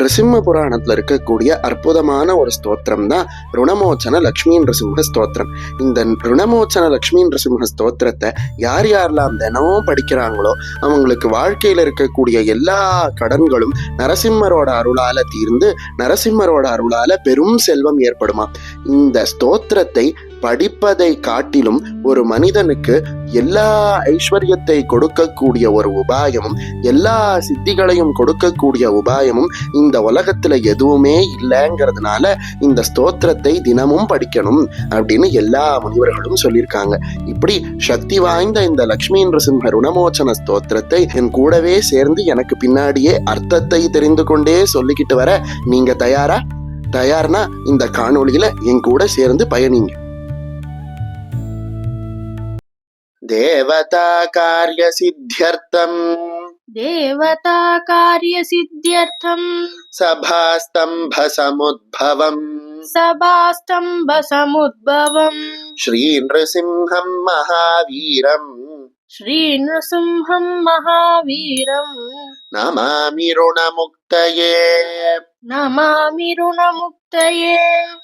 நிருசிம்ம புராணத்துல இருக்கக்கூடிய அற்புதமான ஒரு ஸ்தோத்திரம் தான் ருணமோச்சன லக்ஷ்மி நிருசிம்ம ஸ்தோத்திரம். இந்த ருணமோச்சன லக்ஷ்மி நிருசிம்ம ஸ்தோத்திரத்தை யார் யாரெல்லாம் தினமும் படிக்கிறாங்களோ அவங்களுக்கு வாழ்க்கையில இருக்கக்கூடிய எல்லா கடன்களும் நரசிம்மரோட அருளால தீர்ந்து நரசிம்மரோட அருளால பெரும் செல்வம் ஏற்படுமா. இந்த ஸ்தோத்திரத்தை படிப்பதை காட்டிலும் ஒரு மனிதனுக்கு எல்லா ஐஸ்வர்யத்தை கொடுக்கக்கூடிய ஒரு உபாயமும் எல்லா சித்திகளையும் கொடுக்கக்கூடிய உபாயமும் இந்த உலகத்துல எதுவுமே இல்லைங்கிறதுனால இந்த ஸ்தோத்திரத்தை தினமும் படிக்கணும் அப்படின்னு எல்லா முனிவர்களும் சொல்லியிருக்காங்க. இப்படி சக்தி வாய்ந்த இந்த லக்ஷ்மி நிருசிம்ம ருணமோச்சன ஸ்தோத்திரத்தை என் கூடவே சேர்ந்து எனக்கு பின்னாடியே அர்த்தத்தை தெரிந்து கொண்டே சொல்லிக்கிட்டு வர நீங்க தயார்னா இந்த காணொளியில என் கூட சேர்ந்து பயணிங்க. देवता कार्यसिद्ध्यर्थम् सभास्तम्भसमुद्भवम् श्रीनृसिंहं महावीरम् नमामि ऋणमुक्तये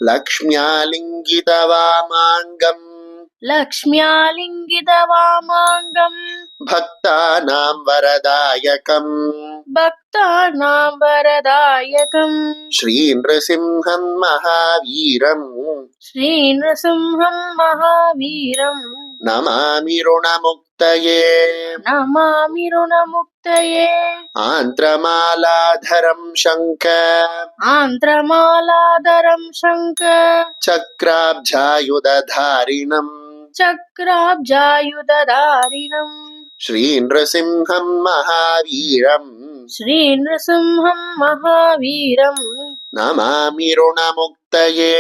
लक्ष्म्यालिङ्गितवामाङ्गम् भक्तानां वरदायकम् श्रीनृसिंहं महावीरम् नमामि ऋणमुक्तये आन्त्रमालाधरं शङ्ख चक्राब्जायुधधारिणम् श्रीनृसिंहं महावीरम् नमामि ऋणमुक्तये